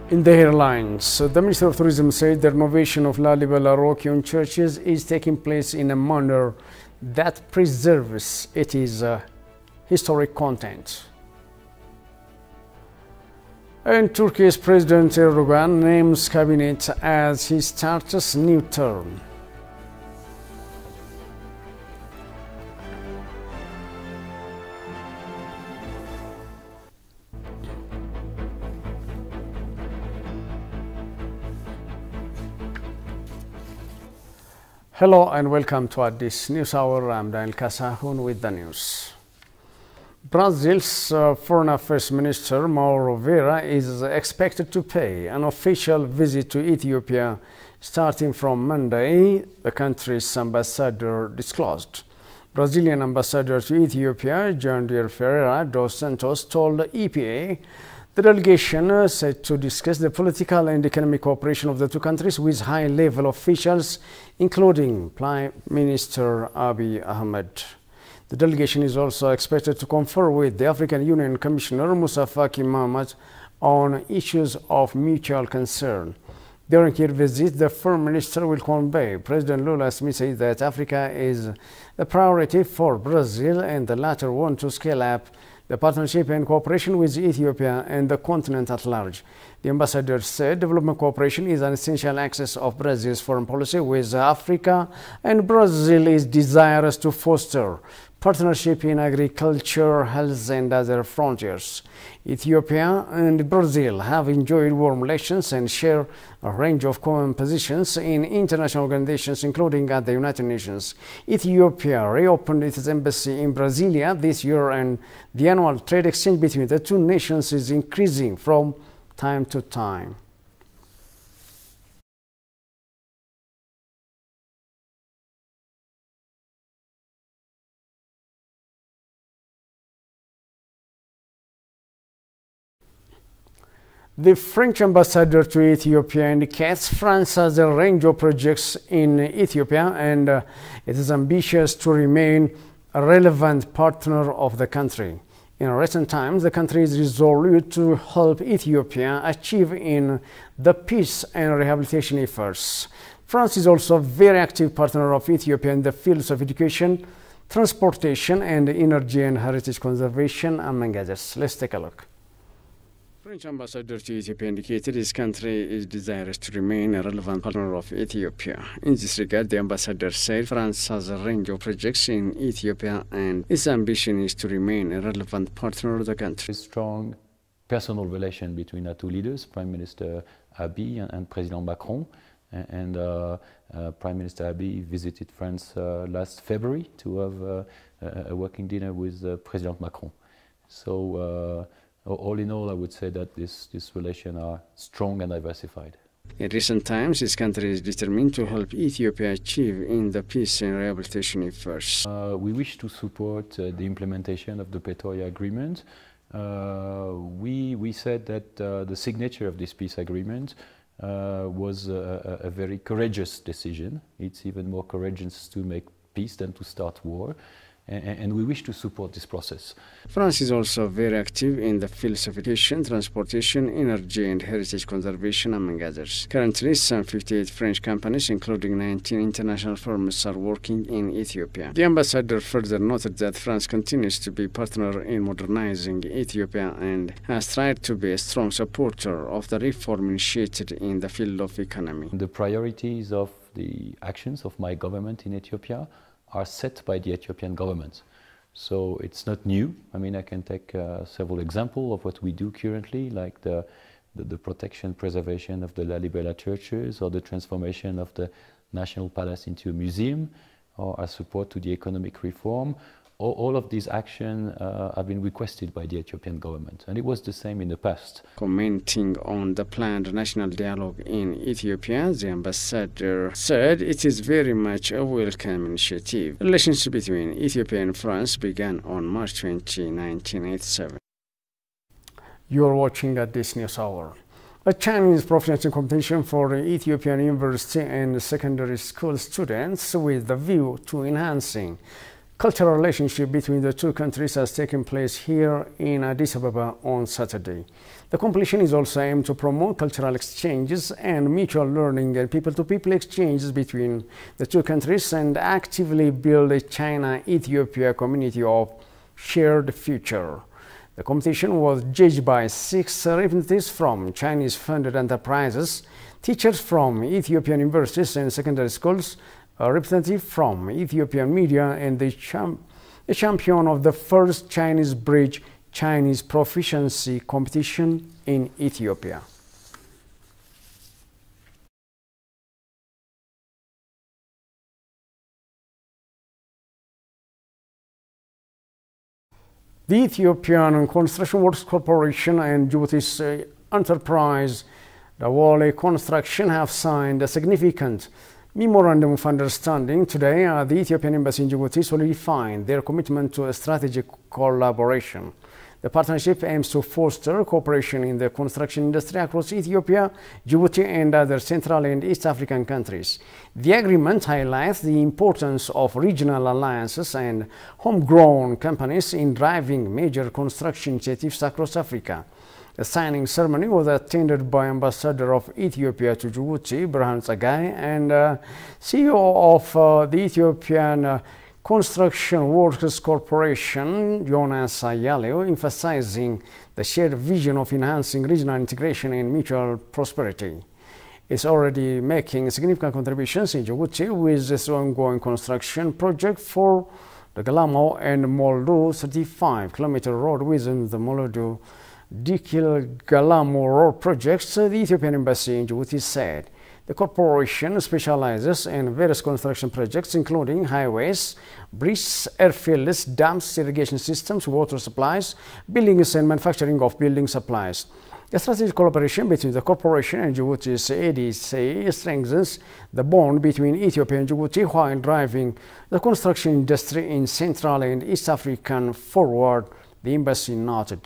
In the headlines, the Minister of Tourism said the renovation of Lalibela rock-hewn churches is taking place in a manner that preserves its historic content. And Turkey's President Erdogan names cabinet as he starts a new term. Hello and welcome to this news hour. I'm Daniel Kasahun with the news. Brazil's Foreign Affairs Minister Mauro Vieira is expected to pay an official visit to Ethiopia starting from Monday, the country's ambassador disclosed. Brazilian ambassador to Ethiopia, Jandir Ferreira dos Santos, told the EPA the delegation set to discuss the political and economic cooperation of the two countries with high-level officials, including Prime Minister Abiy Ahmed. The delegation is also expected to confer with the African Union Commissioner Moussa Faki Mahamat on issues of mutual concern. During her visit, the Foreign Minister will convey President Lula's message that Africa is a priority for Brazil and the latter want to scale up the partnership and cooperation with Ethiopia and the continent at large. The ambassador said development cooperation is an essential axis of Brazil's foreign policy with Africa, and Brazil is desirous to foster partnership in agriculture, health and other frontiers. Ethiopia and Brazil have enjoyed warm relations and share a range of common positions in international organizations, including at the United Nations. Ethiopia reopened its embassy in Brasilia this year, and the annual trade exchange between the two nations is increasing from time to time. The French ambassador to Ethiopia indicates France has a range of projects in Ethiopia and it is ambitious to remain a relevant partner of the country. In recent times, the country is resolute to help Ethiopia achieve in the peace and rehabilitation efforts. France is also a very active partner of Ethiopia in the fields of education, transportation, and energy and heritage conservation, among others. Let's take a look. French ambassador to Ethiopia indicated his country is desirous to remain a relevant partner of Ethiopia. In this regard, the ambassador said France has a range of projects in Ethiopia and its ambition is to remain a relevant partner of the country. A strong personal relation between our two leaders, Prime Minister Abiy and President Macron. And Prime Minister Abiy visited France last February to have a working dinner with President Macron. So all in all, I would say that this relations are strong and diversified. In recent times, this country is determined to help Ethiopia achieve in the peace and rehabilitation efforts. We wish to support the implementation of the Pretoria Agreement. We said that the signature of this peace agreement was a very courageous decision. It's even more courageous to make peace than to start war. And we wish to support this process. France is also very active in the fields of education, transportation, energy and heritage conservation, among others. Currently, some 58 French companies, including 19 international firms, are working in Ethiopia. The ambassador further noted that France continues to be a partner in modernizing Ethiopia and has tried to be a strong supporter of the reform initiated in the field of economy. The priorities of the actions of my government in Ethiopia are set by the Ethiopian government. So it's not new. I mean, I can take several examples of what we do currently, like the protection, preservation of the Lalibela churches, or the transformation of the National Palace into a museum, or our support to the economic reform. All of these actions have been requested by the Ethiopian government, and it was the same in the past. Commenting on the planned national dialogue in Ethiopia, the ambassador said it is very much a welcome initiative. Relations between Ethiopia and France began on March 20, 1987. You are watching at this news hour. A Chinese proficiency competition for Ethiopian university and secondary school students with the view to enhancing cultural relationship between the two countries has taken place here in Addis Ababa on Saturday. The competition is also aimed to promote cultural exchanges and mutual learning and people-to-people exchanges between the two countries and actively build a China-Ethiopia community of shared future. The competition was judged by 6 representatives from Chinese-funded enterprises, teachers from Ethiopian universities and secondary schools, a representative from Ethiopian media, and the champion of the first Chinese bridge Chinese Proficiency competition in Ethiopia. The Ethiopian Construction Works Corporation and Djibouti's enterprise, the Wale Construction, have signed a significant Memorandum of Understanding today at the Ethiopian Embassy in Djibouti solidified their commitment to a strategic collaboration. The partnership aims to foster cooperation in the construction industry across Ethiopia, Djibouti, and other Central and East African countries. The agreement highlights the importance of regional alliances and homegrown companies in driving major construction initiatives across Africa. The signing ceremony was attended by Ambassador of Ethiopia to Djibouti, Birhan Tsagai, and CEO of the Ethiopian Construction Workers Corporation, Jonas Ayaleo, emphasizing the shared vision of enhancing regional integration and mutual prosperity. It's already making significant contributions in Djibouti with this ongoing construction project for the Galamo and Moldu 35-kilometer road within the Moldu Dikil Galamo road projects, the Ethiopian Embassy in Djibouti said. The corporation specializes in various construction projects, including highways, bridges, airfields, dams, irrigation systems, water supplies, buildings, and manufacturing of building supplies. The strategic collaboration between the corporation and Djibouti's ADC strengthens the bond between Ethiopia and Djibouti while driving the construction industry in Central and East Africa forward, the embassy noted.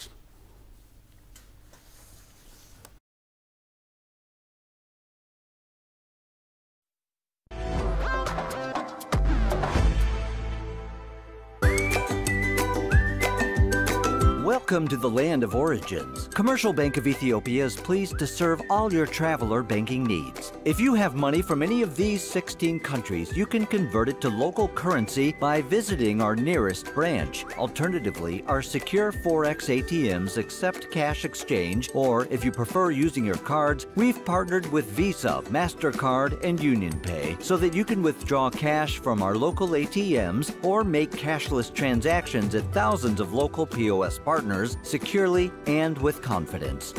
Welcome to the land of origins. Commercial Bank of Ethiopia is pleased to serve all your traveler banking needs. If you have money from any of these 16 countries, you can convert it to local currency by visiting our nearest branch. Alternatively, our secure Forex ATMs accept cash exchange, or if you prefer using your cards, we've partnered with Visa, MasterCard, and UnionPay so that you can withdraw cash from our local ATMs or make cashless transactions at thousands of local POS partners securely and with confidence.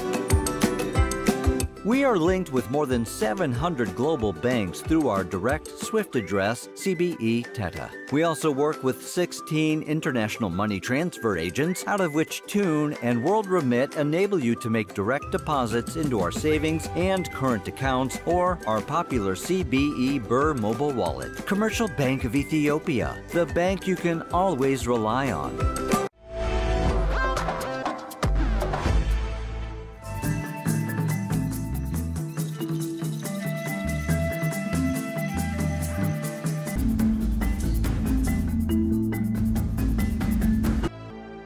We are linked with more than 700 global banks through our direct SWIFT address, CBE Teta. We also work with 16 international money transfer agents, out of which Tune and World Remit enable you to make direct deposits into our savings and current accounts or our popular CBE Burr mobile wallet. Commercial Bank of Ethiopia, the bank you can always rely on.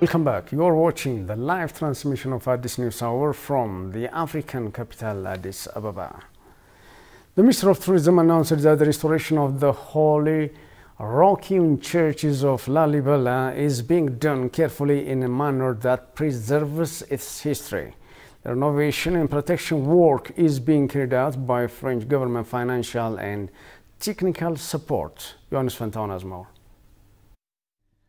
Welcome back. You are watching the live transmission of Addis News Hour from the African capital, Addis Ababa. The Minister of Tourism announced that the restoration of the holy rock-hewn churches of Lalibela is being done carefully in a manner that preserves its history. The renovation and protection work is being carried out by French government financial and technical support. Johannes Fantaun has more.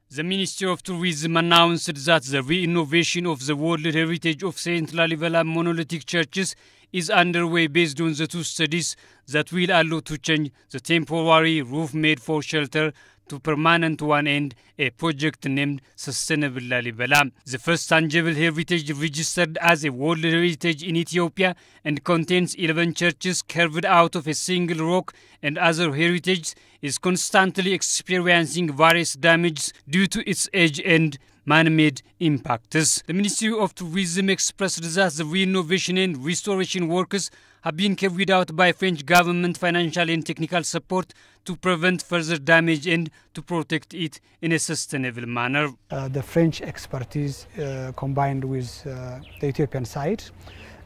The Ministry of Tourism announced that the renovation of the World Heritage of St. Lalibela monolithic churches is underway based on the two studies that will allow to change the temporary roof made for shelter to permanent one and a project named Sustainable Lalibela. The first tangible heritage registered as a World Heritage in Ethiopia and contains 11 churches carved out of a single rock, and other heritage is constantly experiencing various damages due to its age and man-made impacts. The Ministry of Tourism expressed that the renovation and restoration works have been carried out by French government financial and technical support to prevent further damage and to protect it in a sustainable manner. The French expertise combined with the Ethiopian side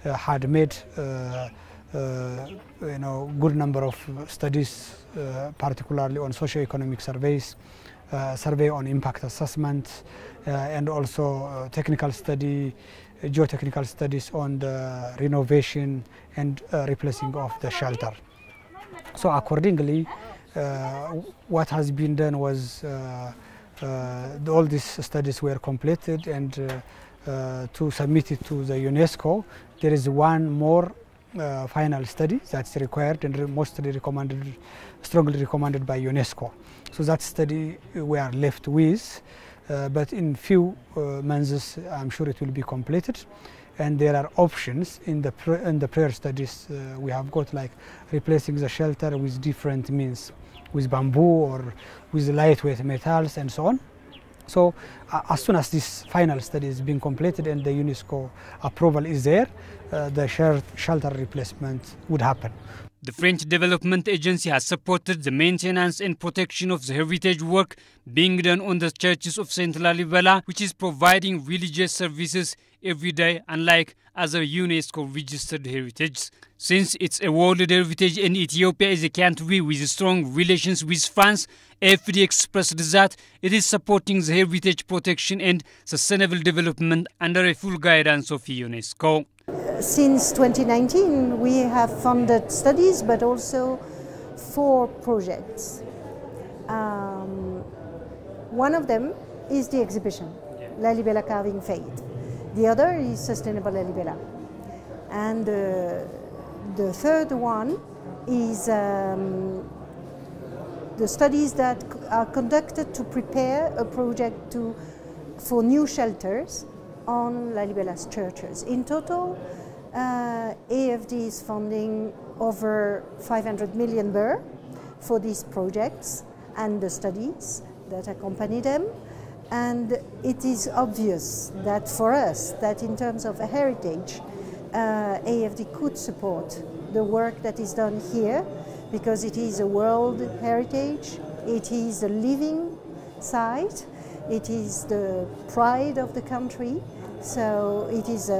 had made good number of studies, particularly on socio-economic surveys, survey on impact assessment, and also technical study, geotechnical studies on the renovation and replacing of the shelter. So accordingly, what has been done was all these studies were completed, and to submit it to the UNESCO, there is one more final study that's required and mostly recommended, strongly recommended by UNESCO. So that study we are left with, but in few months I'm sure it will be completed. And there are options in the prior studies we have got, like replacing the shelter with different means, with bamboo or with lightweight metals and so on. So as soon as this final study is being completed and the UNESCO approval is there, the shelter replacement would happen. The French Development Agency has supported the maintenance and protection of the heritage work being done on the churches of Saint Lalibela, which is providing religious services every day, unlike other UNESCO-registered heritage. Since it's a World Heritage and Ethiopia is a country with strong relations with France, AFD expressed that it is supporting the heritage protection and sustainable development under a full guidance of UNESCO. Since 2019, we have funded studies, but also 4 projects. One of them is the exhibition, Lalibela Carving Faith. The other is Sustainable Lalibela. And the third one is the studies that are conducted to prepare a project for new shelters on Lalibela's churches. In total, AFD is funding over 500 million birr for these projects and the studies that accompany them. And it is obvious that for us, that in terms of a heritage, AFD could support the work that is done here, because it is a world heritage, it is a living site, it is the pride of the country. So it is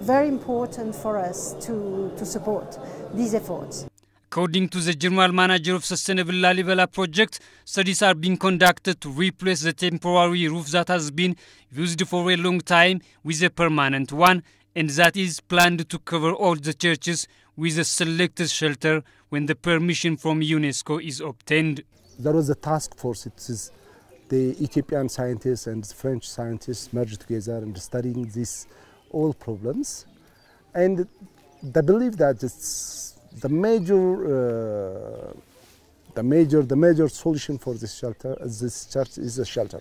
very important for us to support these efforts. According to the General Manager of Sustainable Lalibela Project, studies are being conducted to replace the temporary roof that has been used for a long time with a permanent one, and that is planned to cover all the churches with a selected shelter when the permission from UNESCO is obtained. There was a task force. It is the Ethiopian scientists and French scientists merged together and studying these all problems, and they believe that it's the major solution for this shelter, this church, is a shelter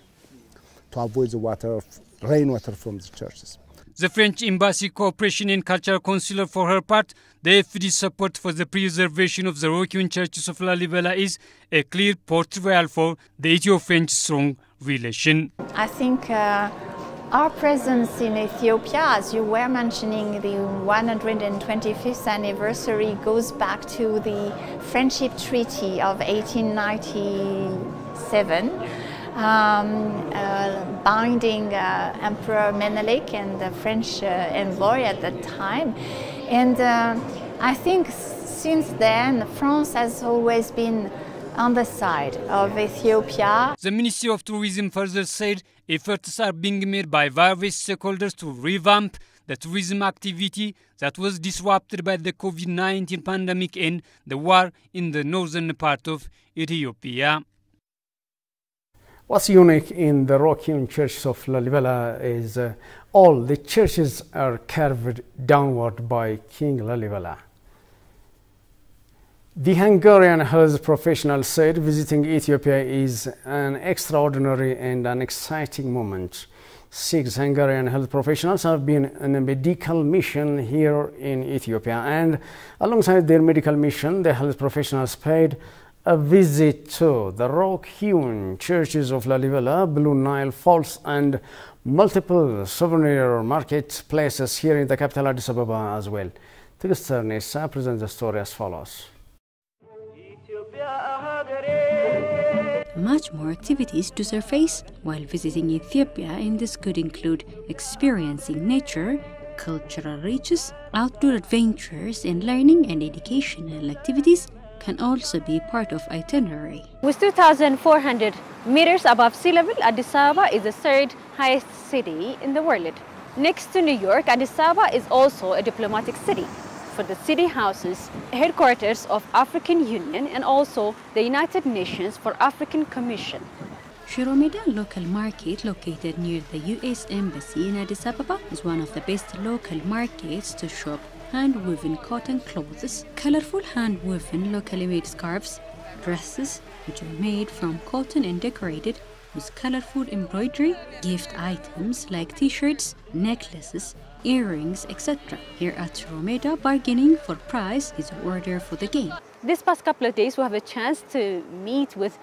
to avoid the rainwater from the churches. The French Embassy Cooperation and Cultural Councillor, for her part, the AFD support for the preservation of the Rock-hewn churches of Lalibela is a clear portrayal for the Ethio-French strong relation. I think our presence in Ethiopia, as you were mentioning, the 125th anniversary goes back to the Friendship Treaty of 1897. Binding Emperor Menelik and the French envoy at that time. And I think since then, France has always been on the side of Ethiopia. The Ministry of Tourism further said efforts are being made by various stakeholders to revamp the tourism activity that was disrupted by the COVID-19 pandemic and the war in the northern part of Ethiopia. What's unique in the rock-hewn churches of Lalibela is all the churches are carved downward by King Lalibela. The Hungarian health professional said visiting Ethiopia is an extraordinary and an exciting moment. 6 Hungarian health professionals have been on a medical mission here in Ethiopia, and alongside their medical mission, the health professionals paid A visit to the rock-hewn churches of Lalibela, Blue Nile Falls and multiple souvenir market places here in the capital Addis Ababa as well. Tigster Nessa presents the story as follows. Much more activities to surface while visiting Ethiopia, and this could include experiencing nature, cultural riches, outdoor adventures, and learning and educational activities can also be part of itinerary. With 2,400 meters above sea level, Addis Ababa is the third highest city in the world. Next to New York, Addis Ababa is also a diplomatic city. For the city houses headquarters of African Union and also the United Nations for African Commission. Shiromeda local market, located near the U.S. Embassy in Addis Ababa, is one of the best local markets to shop hand-woven cotton clothes, colorful hand-woven locally made scarves, dresses which are made from cotton and decorated with colorful embroidery, gift items like t-shirts, necklaces, earrings, etc. Here at Shiromeda, bargaining for price is order for the game. This past couple of days we have a chance to meet with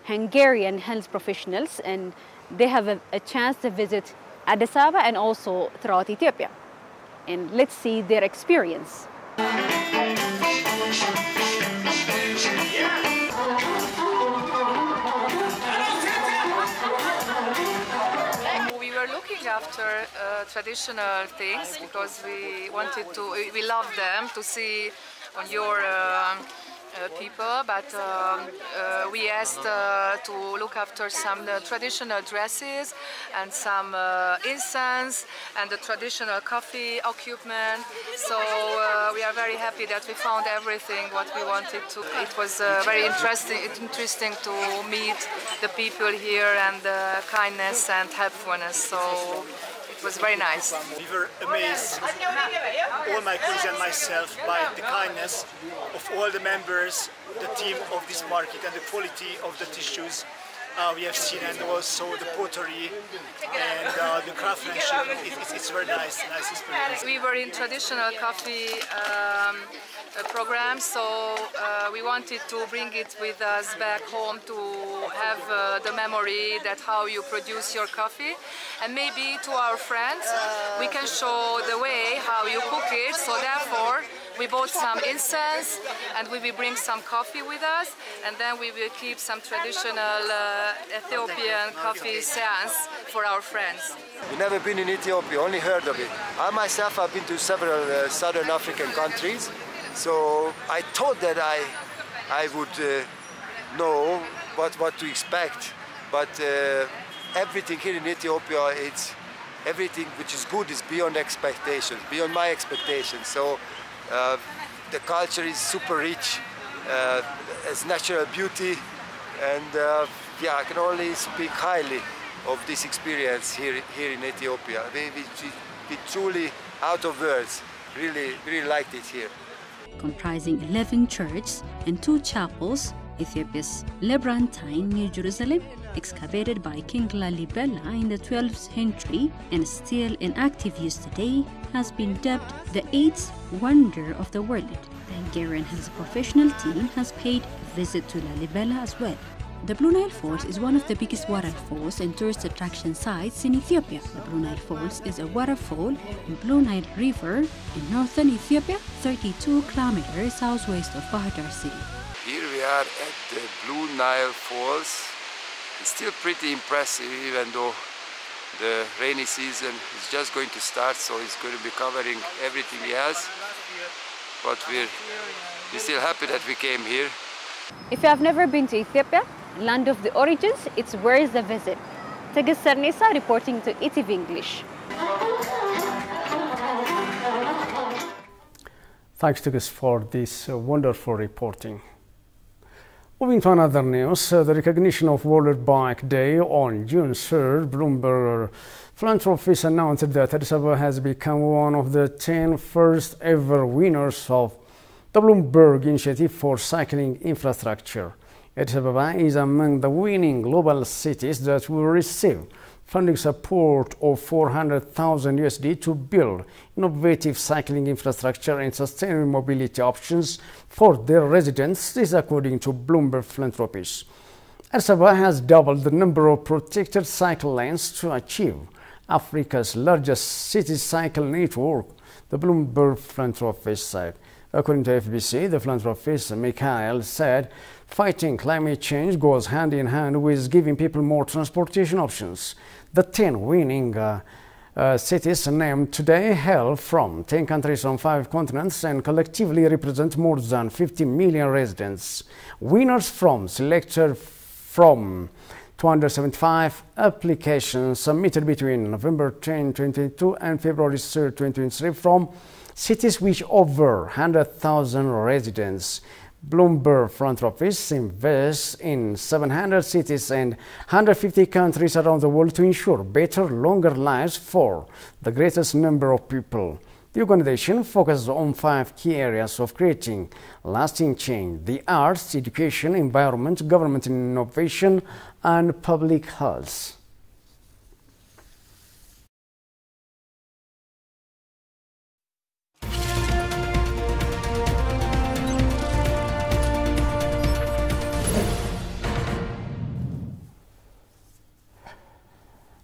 Hungarian health professionals, and they have a chance to visit Addis Ababa and also throughout Ethiopia. And let's see their experience. We were looking after traditional things because we love them to see on your people, but we asked to look after some traditional dresses and some incense and the traditional coffee equipment. So we are very happy that we found everything what we wanted to. It was very interesting to meet the people here and the kindness and helpfulness. So it was very nice. We were amazed, all my colleagues and myself, by the kindness of all the members, the team of this market, and the quality of the tissues we have seen, and also the pottery and the craftsmanship. It's very nice experience. We were in traditional coffee program, so we wanted to bring it with us back home to have the memory that how you produce your coffee, and maybe to our friends we can show the way how you cook it. So therefore we bought some incense and we will bring some coffee with us, and then we will keep some traditional Ethiopian coffee seance for our friends. We've never been in Ethiopia, only heard of it. I myself have been to several southern African countries, so I thought that I would know what to expect, but everything here in Ethiopia, everything which is good is beyond expectations, beyond my expectations. So the culture is super rich, has natural beauty, and yeah, I can only speak highly of this experience here in Ethiopia. We truly out of words, really liked it here. Comprising 11 churches and 2 chapels, Ethiopia's Lebrantine near Jerusalem, excavated by King Lalibela in the 12th century and still in active use today, has been dubbed the 8th wonder of the world. The Hungarian health professional team has paid a visit to Lalibela as well. The Blue Nile Falls is one of the biggest waterfalls and tourist attraction sites in Ethiopia. The Blue Nile Falls is a waterfall in Blue Nile River in northern Ethiopia, 32 kilometers southwest of Bahar Dar city. Here we are at the Blue Nile Falls. It's still pretty impressive, even though the rainy season is just going to start, so it's going to be covering everything else. But we're still happy that we came here. If you have never been to Ethiopia, land of the origins, it's worth the visit. Tigster Nessa reporting to ETV English. Thanks, Tigster, for this wonderful reporting. Moving to another news, the recognition of World Bike Day on June 3rd, Bloomberg Philanthropies announced that Addis Ababa has become one of the 10 first ever winners of the Bloomberg Initiative for Cycling Infrastructure. Addis Ababa is among the winning global cities that will receive funding support of 400,000 USD to build innovative cycling infrastructure and sustainable mobility options for their residents. This is according to Bloomberg Philanthropies. Addis Ababa has doubled the number of protected cycle lanes to achieve Africa's largest city cycle network, the Bloomberg Philanthropies said. According to FBC, the philanthropist Mikhail said, fighting climate change goes hand in hand with giving people more transportation options. The 10 winning cities named today hail from 10 countries on 5 continents and collectively represent more than 50 million residents. Winners selected from 275 applications submitted between November 10, 2022 and February 3, 2023 from cities with over 100,000 residents. Bloomberg Philanthropies invests in 700 cities and 150 countries around the world to ensure better, longer lives for the greatest number of people. The organization focuses on 5 key areas of creating lasting change: the arts, education, environment, government innovation, and public health.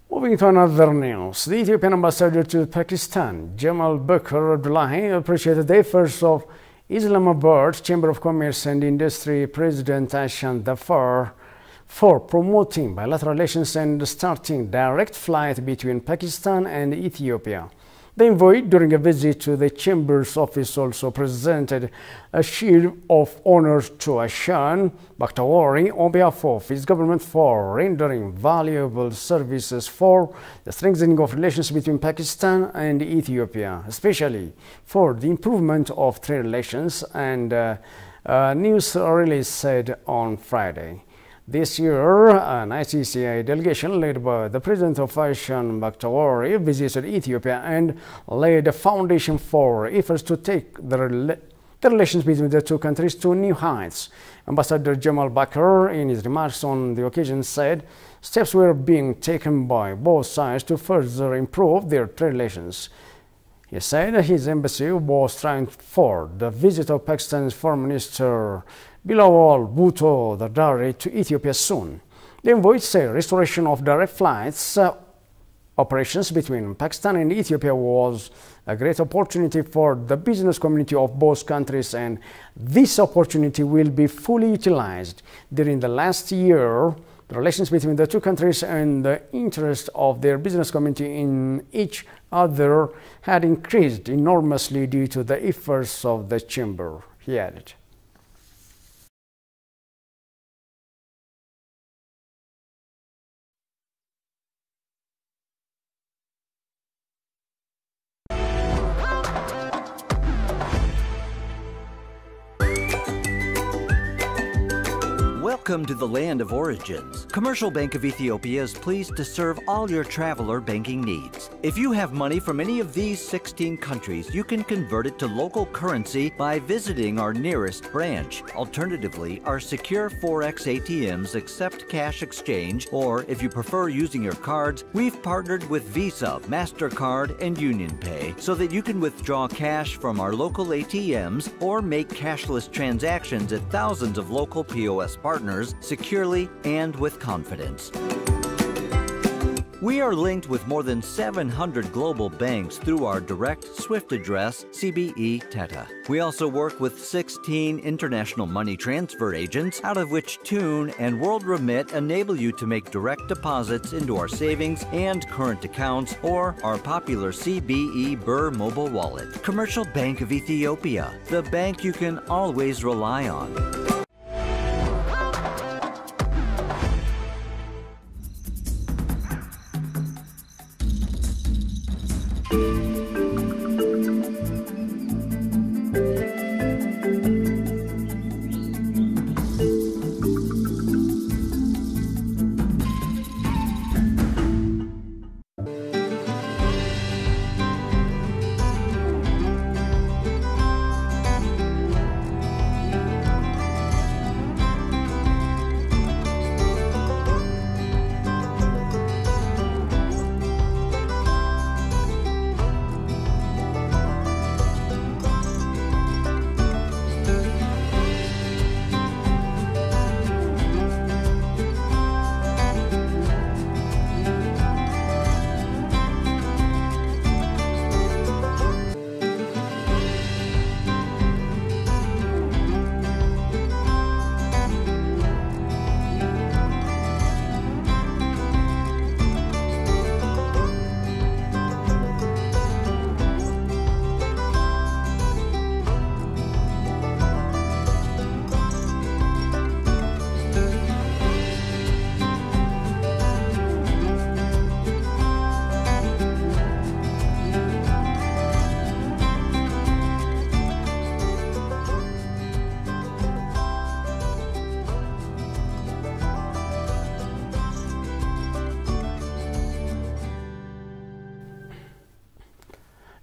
Moving to another news, the Ethiopian ambassador to Pakistan, Jamal Bakr Abdullahi, appreciated the efforts of Islamabad Chamber of Commerce and Industry President Ashan Dhafar for promoting bilateral relations and starting direct flight between Pakistan and Ethiopia. The envoy, during a visit to the Chamber's office, also presented a shield of honor to Ashan Bakhtawari on behalf of his government for rendering valuable services for the strengthening of relations between Pakistan and Ethiopia, especially for the improvement of trade relations, and news release said on Friday. This year, an ICCI delegation led by the president of Ashan Bakhtawari visited Ethiopia and laid a foundation for efforts to take the relations between the two countries to new heights. Ambassador Jamal Bakr, in his remarks on the occasion, said steps were being taken by both sides to further improve their trade relations. He said his embassy was trying for the visit of Pakistan's Foreign Minister Bilawal Bhutto Dardari to Ethiopia soon. The envoy said restoration of direct flights operations between Pakistan and Ethiopia was a great opportunity for the business community of both countries, and this opportunity will be fully utilized. During the last year, the relations between the two countries and the interest of their business community in each other had increased enormously due to the efforts of the chamber, he added. Welcome to the land of origins. Commercial Bank of Ethiopia is pleased to serve all your traveler banking needs. If you have money from any of these 16 countries, you can convert it to local currency by visiting our nearest branch. Alternatively, our secure Forex ATMs accept cash exchange, or if you prefer using your cards, we've partnered with Visa, MasterCard, and UnionPay so that you can withdraw cash from our local ATMs or make cashless transactions at thousands of local POS partners securely and with confidence. We are linked with more than 700 global banks through our direct SWIFT address, CBE Teta. We also work with 16 international money transfer agents, out of which Tune and World Remit enable you to make direct deposits into our savings and current accounts or our popular CBE Burr mobile wallet. Commercial Bank of Ethiopia, the bank you can always rely on.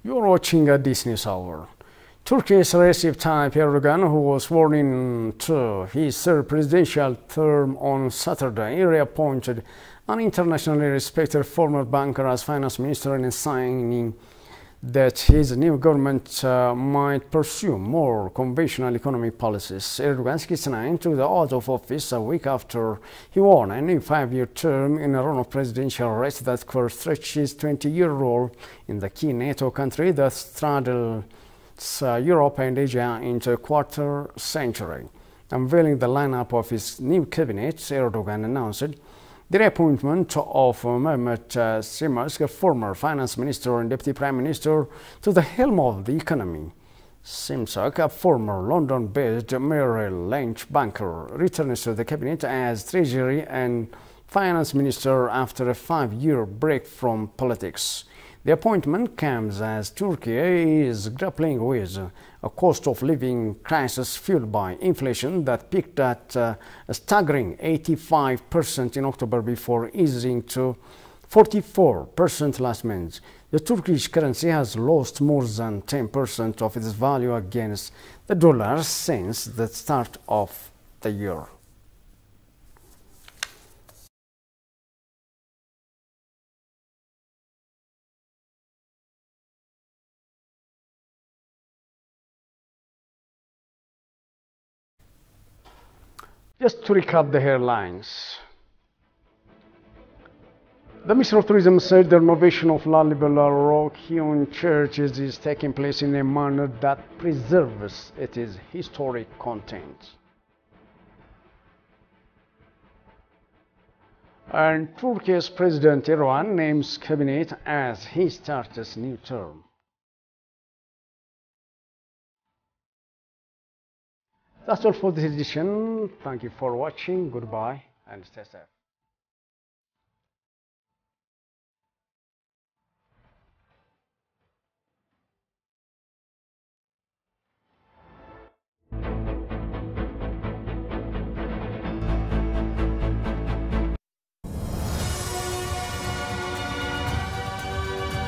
You're watching this news hour. Turkey's Recep Tayyip Erdogan, who was sworn in to his third presidential term on Saturday, reappointed an internationally respected former banker as finance minister and signing that his new government might pursue more conventional economic policies. Erdogan, 69, took the oath of office a week after he won a new 5-year term in a run of presidential race that could stretch his 20-year role in the key NATO country that straddles Europe and Asia into a quarter century. Unveiling the lineup of his new cabinet, Erdogan announced the reappointment of Mehmet Şimşek, former finance minister and deputy prime minister, to the helm of the economy. Şimşek, a former London-based Merrill Lynch banker, returns to the cabinet as treasury and finance minister after a 5-year break from politics. The appointment comes as Turkey is grappling with a cost of living crisis fueled by inflation that peaked at a staggering 85% in October before easing to 44% last month. The Turkish currency has lost more than 10% of its value against the dollar since the start of the year. Just to recap the headlines. The Minister of Tourism said the renovation of Lalibela rock-hewn churches is taking place in a manner that preserves its historic content. And Turkey's President Erdogan names cabinet as he starts his new term. That's all for this edition. Thank you for watching. Goodbye and stay safe.